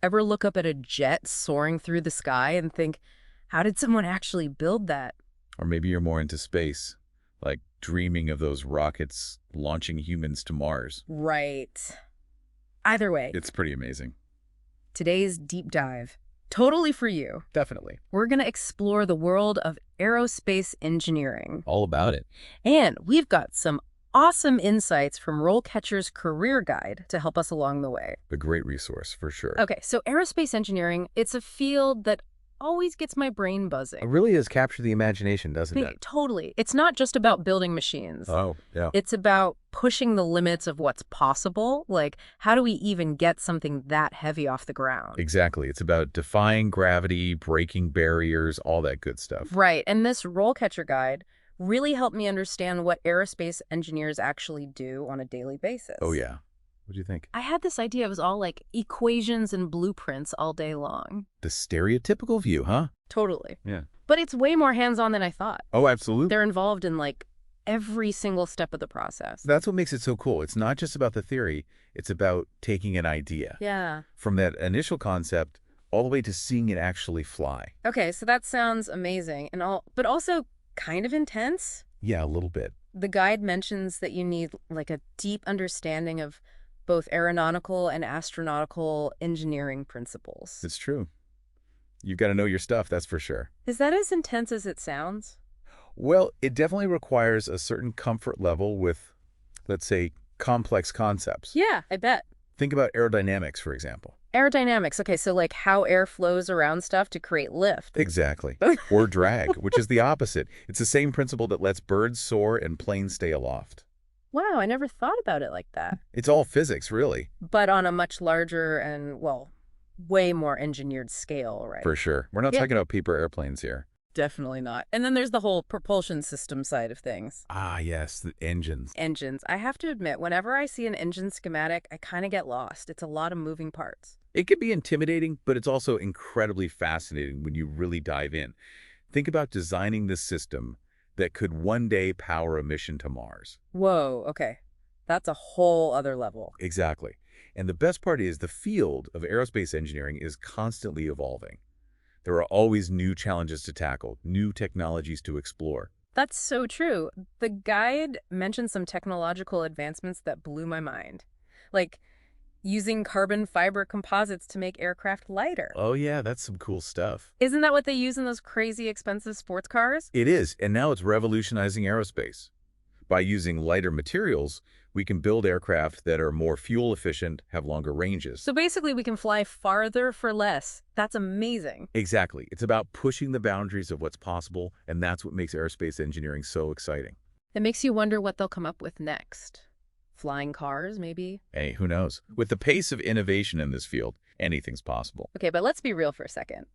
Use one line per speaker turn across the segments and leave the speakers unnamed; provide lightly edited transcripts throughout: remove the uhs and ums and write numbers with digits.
Ever look up at a jet soaring through the sky and think, how did someone actually build that?
Or maybe you're more into space, like dreaming of those rockets launching humans to Mars.
Right. Either way,
It's pretty amazing.
today's deep dive, totally for you.
Definitely.
We're going to explore the world of aerospace engineering.
All about it.
And we've got some awesome insights from RoleCatcher's career guide to help us along the way.
A great resource, for sure.
Okay, so aerospace engineering, it's a field that always gets my brain
It
buzzing.
really does capture the imagination, doesn't it?
Totally. It's not just about building machines.
Oh, yeah.
It's about pushing the limits of what's possible. Like, how do we even get something that heavy off the ground?
Exactly. It's about defying gravity, breaking barriers, all that good stuff.
Right. And this RoleCatcher guide really helped me understand what aerospace engineers actually do on a daily basis.
Oh, yeah. What do you think?
I had this idea it was all like equations and blueprints all day long.
The stereotypical view, huh?
Totally.
Yeah.
But it's way more hands-on than I thought.
Oh, absolutely.
They're involved in like every single step of the process.
That's what makes it so cool. It's not just about the theory. It's about taking an idea
Yeah.
from that initial concept all the way to seeing it actually fly.
Okay, so that sounds amazing and all, but also kind of intense.
Yeah, a little bit.
The guide mentions that you need like a deep understanding of both aeronautical and astronautical engineering principles.
It's true. You've got to know your stuff, that's for sure.
Is that as intense as it sounds?
Well, it definitely requires a certain comfort level with, let's say, complex concepts.
Yeah, I bet.
Think about aerodynamics, for example.
Aerodynamics. Okay, so like how air flows around stuff to create lift.
Exactly. Or drag, which is the opposite. It's the same principle that lets birds soar and planes stay aloft.
Wow, I never thought about it like that.
It's all physics, really.
But on a much larger and, well, way more engineered scale, right?
For sure. We're not
Yeah.
talking about paper airplanes here.
Definitely not. And then there's the whole propulsion system side of things.
Ah, yes, the engines.
Engines. I have to admit, whenever I see an engine schematic, I kind of get lost. It's a lot of moving parts.
It can be intimidating, but it's also incredibly fascinating when you really dive in. Think about designing this system that could one day power a mission to Mars.
Whoa, okay. That's a whole other level.
Exactly. And the best part is the field of aerospace engineering is constantly evolving. There are always new challenges to tackle, new technologies to explore.
That's so true. The guide mentioned some technological advancements that blew my mind. Like using carbon fiber composites to make aircraft lighter.
Oh yeah, that's some cool stuff.
Isn't that what they use in those crazy expensive sports cars?
It is, and now it's revolutionizing aerospace. By using lighter materials, we can build aircraft that are more fuel efficient, have longer ranges.
So basically we can fly farther for less. That's amazing.
Exactly. It's about pushing the boundaries of what's possible, and that's what makes aerospace engineering so exciting.
It makes you wonder what they'll come up with next. Flying cars, maybe?
Hey, who knows? With the pace of innovation in this field, anything's possible.
Okay, but let's be real for a second.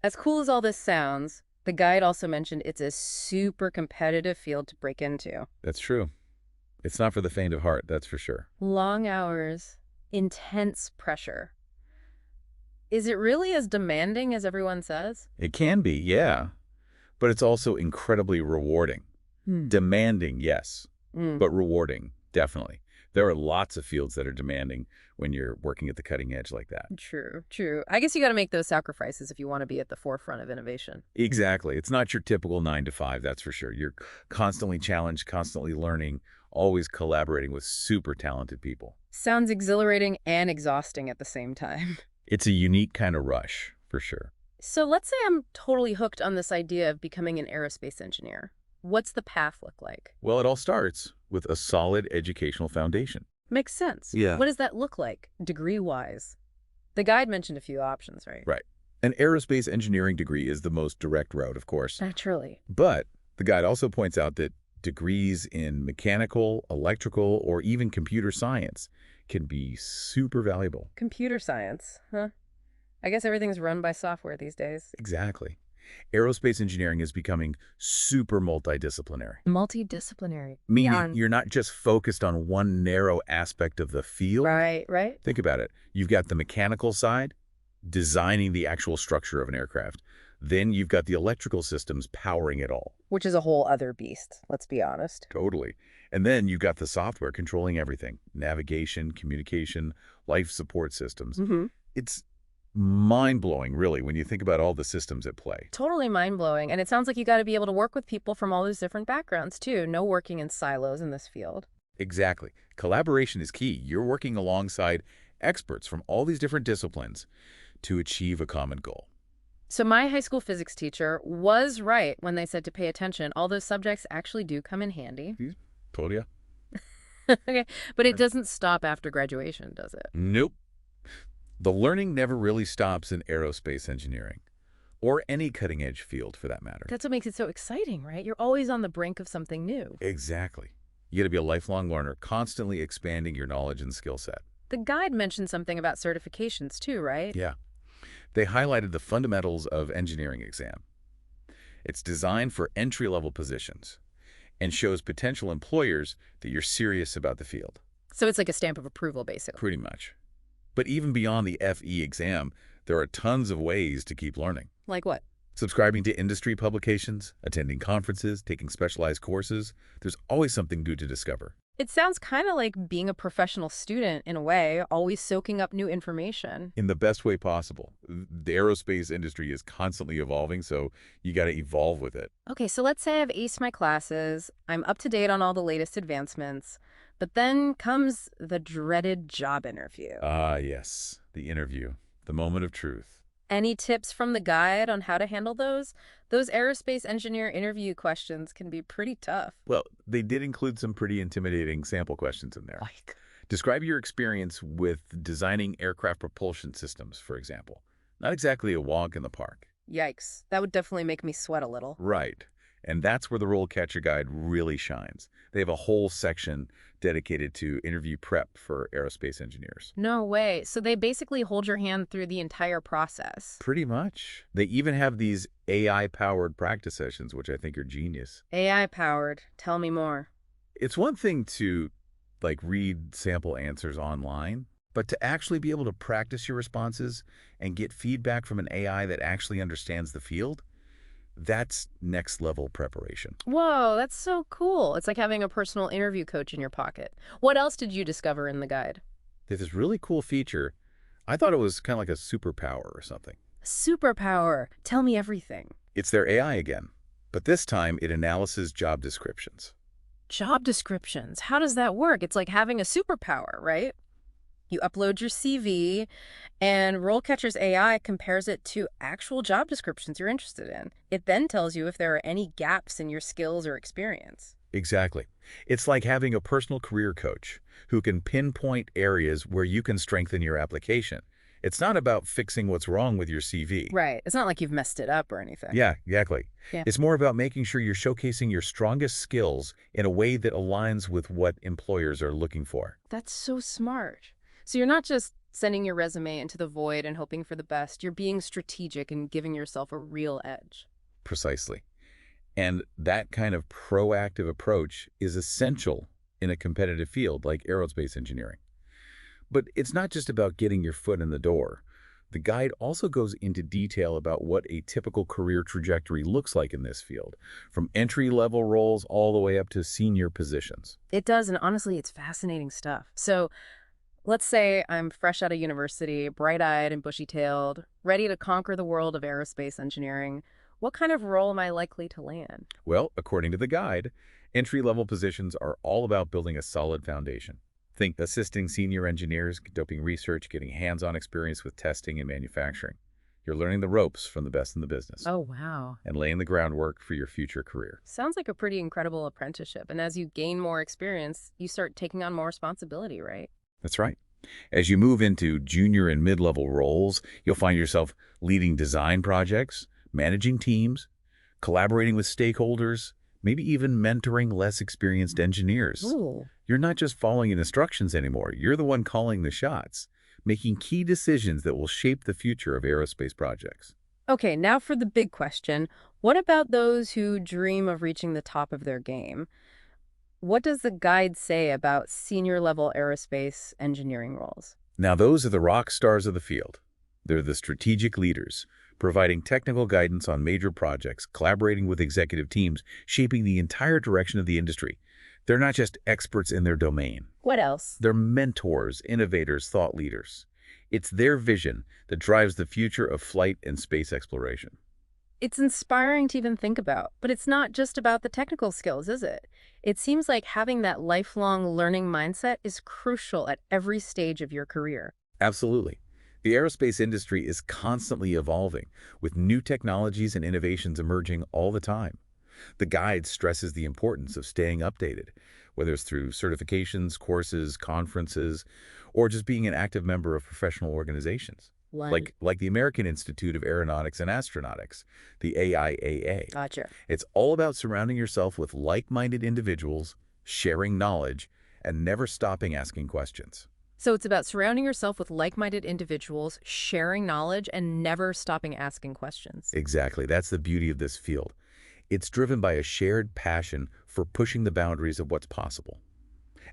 As cool as all this sounds, the guide also mentioned it's a super competitive field to break into.
That's true. It's not for the faint of heart, that's for sure.
Long hours, intense pressure. Is it really as demanding as everyone says?
It can be, yeah. But it's also incredibly rewarding. Demanding, yes, but rewarding, definitely. There are lots of fields that are demanding when you're working at the cutting edge like that.
True, true. I guess you got to make those sacrifices if you want to be at the forefront of innovation.
Exactly. It's not your typical 9 to 5, that's for sure. You're constantly challenged, constantly learning, always collaborating with super talented people.
Sounds exhilarating and exhausting at the same time.
It's a unique kind of rush, for sure.
So let's say I'm totally hooked on this idea of becoming an aerospace engineer. What's the path look like?
Well, it all starts with a solid educational foundation.
Makes sense.
Yeah.
What does that look like, degree-wise? The guide mentioned a few options, right?
Right. An aerospace engineering degree is the most direct route, of course.
Naturally.
But the guide also points out that degrees in mechanical, electrical, or even computer science can be super valuable.
Computer science, huh? I guess everything's run by software these days.
Exactly. Aerospace engineering is becoming super multidisciplinary.
Multidisciplinary.
Meaning
Beyond-
you're not just focused on one narrow aspect of the field.
Right, right.
Think about it. You've got the mechanical side, designing the actual structure of an aircraft. Then you've got the electrical systems powering it all.
Which is a whole other beast, let's be honest.
Totally. And then you've got the software controlling everything. Navigation, communication, life support systems.
Mm-hmm.
It's Mind-blowing, really, when you think about all the systems at play.
Totally mind-blowing. And it sounds like you got to be able to work with people from all those different backgrounds, too. No working in silos in this field.
Exactly. Collaboration is key. You're working alongside experts from all these different disciplines to achieve a common goal.
So my high school physics teacher was right when they said to pay attention. All those subjects actually do come in handy.
Told ya.
Okay, but it doesn't stop after graduation, does it?
Nope. The learning never really stops in aerospace engineering, or any cutting-edge field for that matter.
That's what makes it so exciting, right? You're always on the brink of something new.
Exactly. You got to be a lifelong learner, constantly expanding your knowledge and skill set.
The guide mentioned something about certifications too, right?
Yeah. They highlighted the fundamentals of engineering exam. It's designed for entry-level positions and shows potential employers that you're serious about the field.
So it's like a stamp of approval, basically.
Pretty much. But even beyond the FE exam, there are tons of ways to keep learning.
Like what?
Subscribing to industry publications, attending conferences, taking specialized courses. There's always something new to discover.
It sounds kind of like being a professional student in a way, always soaking up new information.
In the best way possible. The aerospace industry is constantly evolving, so you got to evolve with it.
Okay, so let's say I've aced my classes, I'm up to date on all the latest advancements, but then comes the dreaded job interview.
Ah, yes, the interview, the moment of truth.
Any tips from the guide on how to handle those? Those aerospace engineer interview questions can be pretty tough.
Well, they did include some pretty intimidating sample questions in there.
Like,
describe your experience with designing aircraft propulsion systems, for example. Not exactly a walk in the park.
yikes, that would definitely make me sweat a little.
Right. And that's where the RoleCatcher guide really shines. They have a whole section dedicated to interview prep for aerospace engineers.
No way. So they basically hold your hand through the entire process.
Pretty much. They even have these AI-powered practice sessions, which I think are genius.
AI-powered. Tell me more.
It's one thing to, read sample answers online, but to actually be able to practice your responses and get feedback from an AI that actually understands the field, that's next-level preparation.
Whoa, that's so cool. It's like having a personal interview coach in your pocket. What else did you discover in the guide?
There's this really cool feature. I thought it was kind of like a superpower or something.
Superpower. Tell me everything.
It's their AI again, but this time it analyzes job descriptions.
Job descriptions. How does that work? It's like having a superpower, right? You upload your CV, and RoleCatcher's AI compares it to actual job descriptions you're interested in. It then tells you if there are any gaps in your skills or experience.
Exactly. It's like having a personal career coach who can pinpoint areas where you can strengthen your application. It's not about fixing what's wrong with your CV.
Right. It's not like you've messed it up or anything.
Yeah, exactly.
Yeah.
It's more about making sure you're showcasing your strongest skills in a way that aligns with what employers are looking for.
That's so smart. So you're not just sending your resume into the void and hoping for the best. You're being strategic and giving yourself a real edge.
Precisely. And that kind of proactive approach is essential in a competitive field like aerospace engineering. But it's not just about getting your foot in the door. The guide also goes into detail about what a typical career trajectory looks like in this field, from entry-level roles all the way up to senior positions.
It does, and honestly, it's fascinating stuff. So let's say I'm fresh out of university, bright-eyed and bushy-tailed, ready to conquer the world of aerospace engineering. What kind of role am I likely to land?
Well, according to the guide, entry-level positions are all about building a solid foundation. Think assisting senior engineers, conducting research, getting hands-on experience with testing and manufacturing. You're learning the ropes from the best in the business.
Oh, wow.
And laying the groundwork for your future career.
Sounds like a pretty incredible apprenticeship. And as you gain more experience, you start taking on more responsibility, right?
That's right. As you move into junior and mid-level roles, you'll find yourself leading design projects, managing teams, collaborating with stakeholders, maybe even mentoring less experienced engineers.
Ooh.
You're not just following instructions anymore. You're the one calling the shots, making key decisions that will shape the future of aerospace projects.
Okay, now for the big question. What about those who dream of reaching the top of their game? What does the guide say about senior-level aerospace engineering roles?
Now, those are the rock stars of the field. They're the strategic leaders, providing technical guidance on major projects, collaborating with executive teams, shaping the entire direction of the industry. They're not just experts in their domain.
What else?
They're mentors, innovators, thought leaders. It's their vision that drives the future of flight and space exploration.
It's inspiring to even think about, but it's not just about the technical skills, is it? It seems like having that lifelong learning mindset is crucial at every stage of your career.
Absolutely. The aerospace industry is constantly evolving, with new technologies and innovations emerging all the time. The guide stresses the importance of staying updated, whether it's through certifications, courses, conferences, or just being an active member of professional organizations.
One.
Like the American Institute of Aeronautics and Astronautics, the AIAA.
Gotcha.
It's all about surrounding yourself with like-minded individuals, sharing knowledge, and never stopping asking questions.
So it's about surrounding yourself with like-minded individuals, sharing knowledge, and never stopping asking questions.
Exactly. That's the beauty of this field. It's driven by a shared passion for pushing the boundaries of what's possible.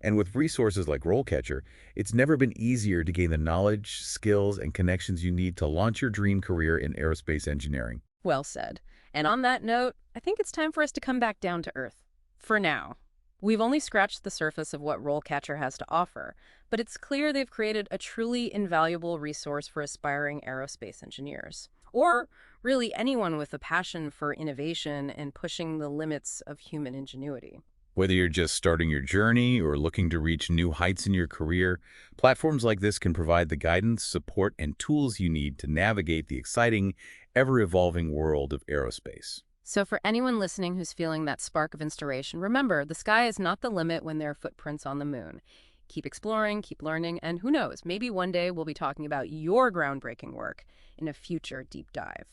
And with resources like RoleCatcher, it's never been easier to gain the knowledge, skills, and connections you need to launch your dream career in aerospace engineering.
Well said. And on that note, I think it's time for us to come back down to earth. For now. We've only scratched the surface of what RoleCatcher has to offer, but it's clear they've created a truly invaluable resource for aspiring aerospace engineers. Or really anyone with a passion for innovation and pushing the limits of human ingenuity.
Whether you're just starting your journey or looking to reach new heights in your career, platforms like this can provide the guidance, support, and tools you need to navigate the exciting, ever-evolving world of aerospace.
So for anyone listening who's feeling that spark of inspiration, remember, the sky is not the limit when there are footprints on the moon. Keep exploring, keep learning, and who knows, maybe one day we'll be talking about your groundbreaking work in a future deep dive.